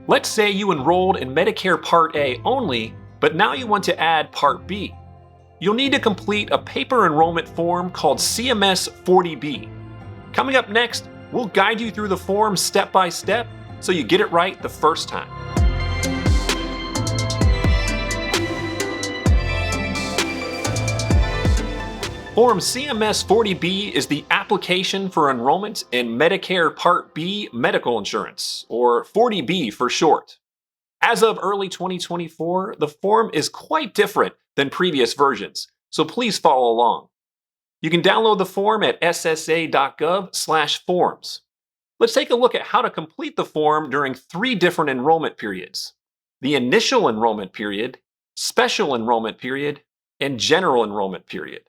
Let's say you enrolled in Medicare Part A only, but now you want to add Part B. You'll need to complete a paper enrollment form called CMS-40B. Coming up next, we'll guide you through the form step by step so you get it right the first time. Form CMS-40B is the application for enrollment in Medicare Part B medical insurance, or 40B for short. As of early 2024, the form is quite different than previous versions, so please follow along. You can download the form at ssa.gov/forms. Let's take a look at how to complete the form during 3 different enrollment periods: the initial enrollment period, special enrollment period, and general enrollment period.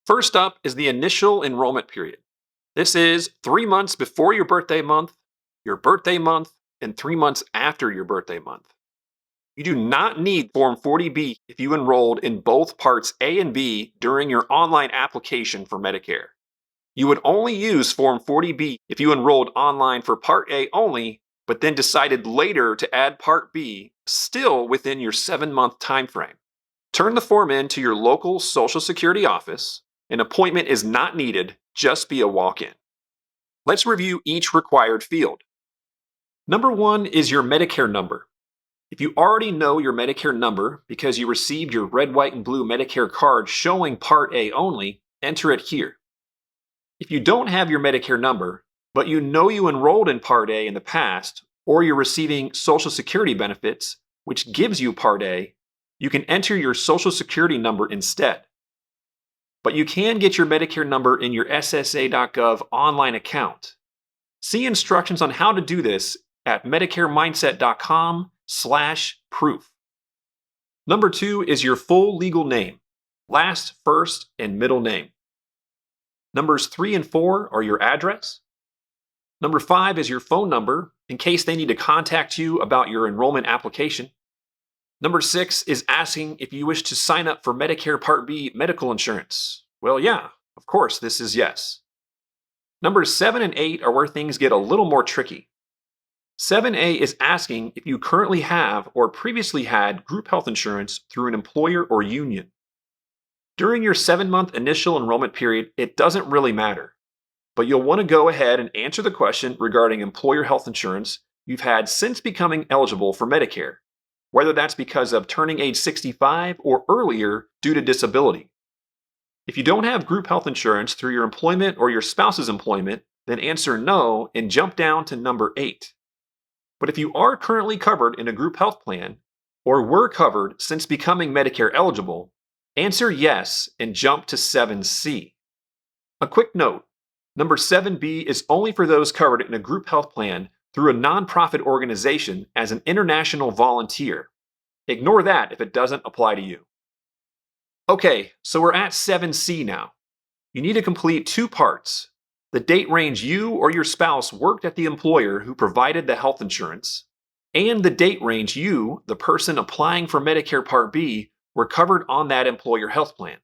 First up is the initial enrollment period. This is 3 months before your birthday month, and 3 months after your birthday month. You do not need Form 40B if you enrolled in both Parts A and B during your online application for Medicare. You would only use Form 40B if you enrolled online for Part A only, but then decided later to add Part B, still within your 7-month time frame. Turn the form in to your local Social Security office. An appointment is not needed, just be a walk-in. Let's review each required field. Number 1 is your Medicare number. If you already know your Medicare number because you received your red, white, and blue Medicare card showing Part A only, enter it here. If you don't have your Medicare number, but you know you enrolled in Part A in the past, or you're receiving Social Security benefits, which gives you Part A, you can enter your Social Security number instead. But you can get your Medicare number in your ssa.gov online account. See instructions on how to do this at medicaremindset.com/proof. Number 2 is your full legal name, last, first, and middle name. Numbers 3 and 4 are your address. Number 5 is your phone number in case they need to contact you about your enrollment application. Number 6 is asking if you wish to sign up for Medicare Part B medical insurance. Well, yeah, of course, this is yes. Numbers 7 and 8 are where things get a little more tricky. 7A is asking if you currently have or previously had group health insurance through an employer or union. During your 7-month initial enrollment period, it doesn't really matter, but you'll want to go ahead and answer the question regarding employer health insurance you've had since becoming eligible for Medicare, whether that's because of turning age 65 or earlier due to disability. If you don't have group health insurance through your employment or your spouse's employment, then answer no and jump down to number 8. But if you are currently covered in a group health plan, or were covered since becoming Medicare eligible, answer yes and jump to 7C. A quick note, number 7B is only for those covered in a group health plan through a nonprofit organization as an international volunteer. Ignore that if it doesn't apply to you. Okay, so we're at 7C now. You need to complete 2 parts: the date range you or your spouse worked at the employer who provided the health insurance, and the date range you, the person applying for Medicare Part B, were covered on that employer health plan.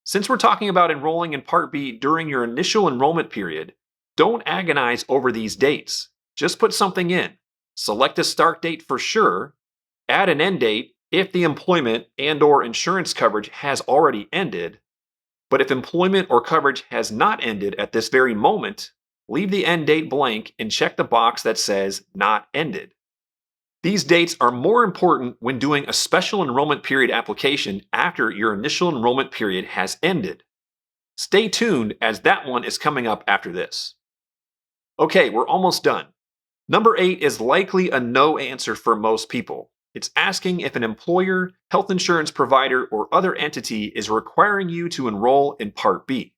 Since we're talking about enrolling in Part B during your initial enrollment period, don't agonize over these dates. Just put something in. Select a start date for sure, add an end date if the employment and/or insurance coverage has already ended. But if employment or coverage has not ended at this very moment, leave the end date blank and check the box that says not ended. These dates are more important when doing a special enrollment period application after your initial enrollment period has ended. Stay tuned as that one is coming up after this. Okay, we're almost done. Number 8 is likely a no answer for most people. It's asking if an employer, health insurance provider, or other entity is requiring you to enroll in Part B.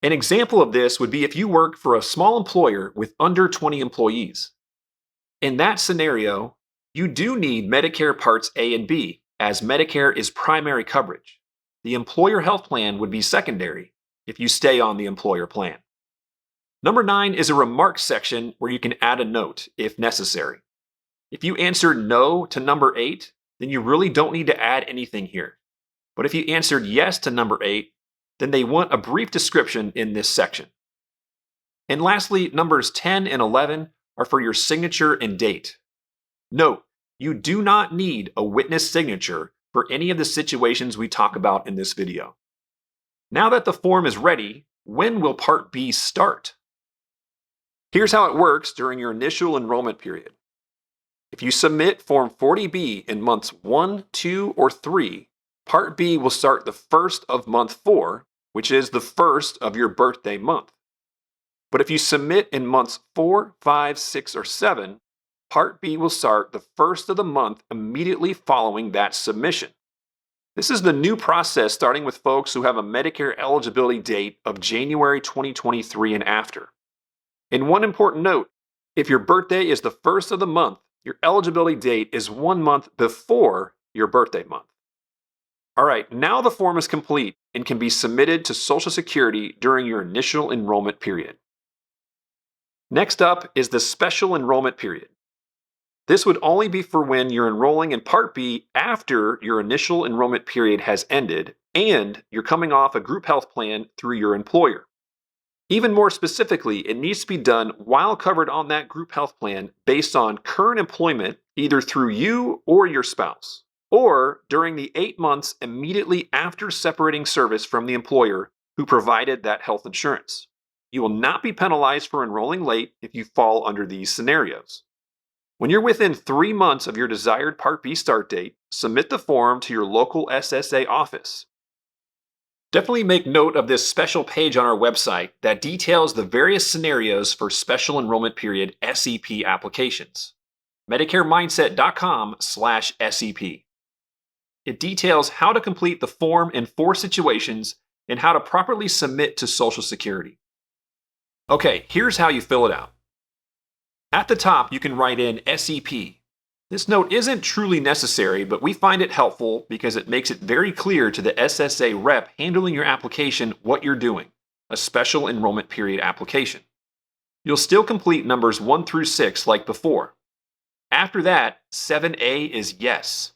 An example of this would be if you work for a small employer with under 20 employees. In that scenario, you do need Medicare Parts A and B, as Medicare is primary coverage. The employer health plan would be secondary if you stay on the employer plan. Number 9 is a remarks section where you can add a note if necessary. If you answered no to number 8, then you really don't need to add anything here. But if you answered yes to number 8, then they want a brief description in this section. And lastly, numbers 10 and 11 are for your signature and date. Note, you do not need a witness signature for any of the situations we talk about in this video. Now that the form is ready, when will Part B start? Here's how it works during your initial enrollment period. If you submit Form 40B in months 1, 2, or 3, Part B will start the first of month 4, which is the first of your birthday month. But if you submit in months 4, 5, 6, or 7, Part B will start the first of the month immediately following that submission. This is the new process starting with folks who have a Medicare eligibility date of January 2023 and after. And one important note, if your birthday is the first of the month, your eligibility date is 1 month before your birthday month. All right, now the form is complete and can be submitted to Social Security during your initial enrollment period. Next up is the special enrollment period. This would only be for when you're enrolling in Part B after your initial enrollment period has ended and you're coming off a group health plan through your employer. Even more specifically, it needs to be done while covered on that group health plan based on current employment either through you or your spouse, or during the 8 months immediately after separating service from the employer who provided that health insurance. You will not be penalized for enrolling late if you fall under these scenarios. When you're within 3 months of your desired Part B start date, submit the form to your local SSA office. Definitely make note of this special page on our website that details the various scenarios for special enrollment period SEP applications. MedicareMindset.com/SEP. It details how to complete the form in 4 situations and how to properly submit to Social Security. Okay, here's how you fill it out. At the top, you can write in SEP. This note isn't truly necessary, but we find it helpful because it makes it very clear to the SSA rep handling your application what you're doing, a special enrollment period application. You'll still complete numbers 1 through 6 like before. After that, 7A is yes.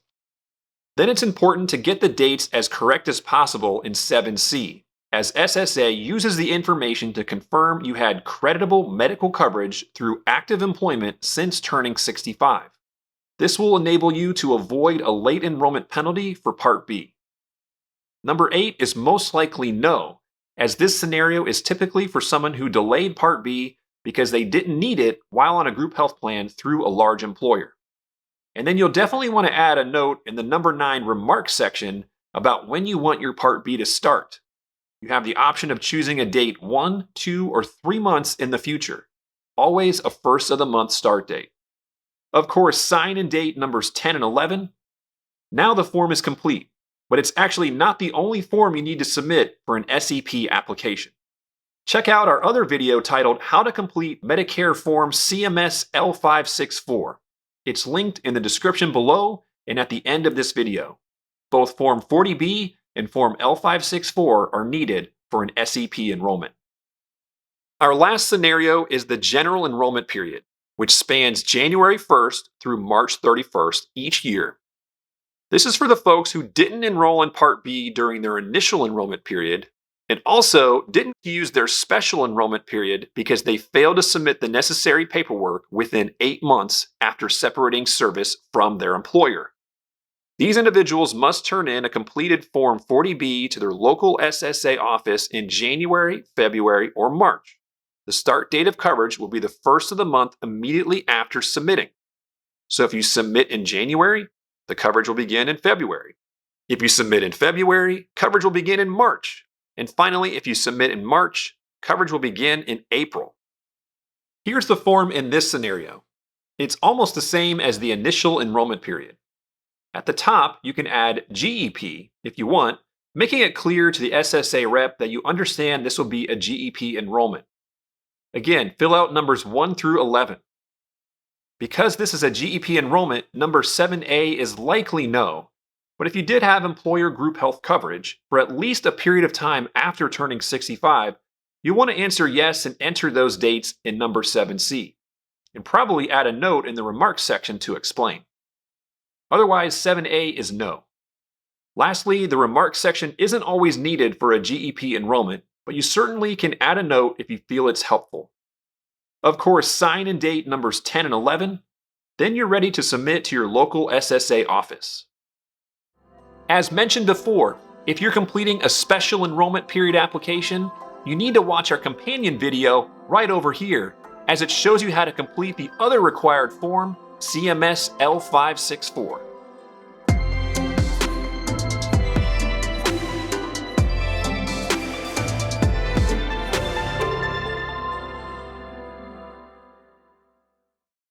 Then it's important to get the dates as correct as possible in 7C, as SSA uses the information to confirm you had creditable medical coverage through active employment since turning 65. This will enable you to avoid a late enrollment penalty for Part B. Number 8 is most likely no, as this scenario is typically for someone who delayed Part B because they didn't need it while on a group health plan through a large employer. And then you'll definitely want to add a note in the number 9 remarks section about when you want your Part B to start. You have the option of choosing a date 1, 2, or 3 months in the future. Always a first of the month start date. Of course, sign and date numbers 10 and 11. Now the form is complete, but it's actually not the only form you need to submit for an SEP application. Check out our other video titled How to Complete Medicare Form CMS-L564. It's linked in the description below and at the end of this video. Both Form 40B and Form L564 are needed for an SEP enrollment. Our last scenario is the general enrollment period, which spans January 1st through March 31st each year. This is for the folks who didn't enroll in Part B during their initial enrollment period and also didn't use their special enrollment period because they failed to submit the necessary paperwork within 8 months after separating service from their employer. These individuals must turn in a completed Form 40B to their local SSA office in January, February, or March. The start date of coverage will be the first of the month immediately after submitting. So if you submit in January, the coverage will begin in February. If you submit in February, coverage will begin in March. And finally, if you submit in March, coverage will begin in April. Here's the form in this scenario. It's almost the same as the initial enrollment period. At the top, you can add GEP if you want, making it clear to the SSA rep that you understand this will be a GEP enrollment. Again, fill out numbers 1 through 11. Because this is a GEP enrollment, number 7A is likely no, but if you did have employer group health coverage for at least a period of time after turning 65, you want to answer yes and enter those dates in number 7C, and probably add a note in the remarks section to explain. Otherwise, 7A is no. Lastly, the remarks section isn't always needed for a GEP enrollment, but you certainly can add a note if you feel it's helpful. Of course, sign and date numbers 10 and 11. Then you're ready to submit to your local SSA office. As mentioned before, if you're completing a special enrollment period application, you need to watch our companion video right over here, as it shows you how to complete the other required form, CMS L564.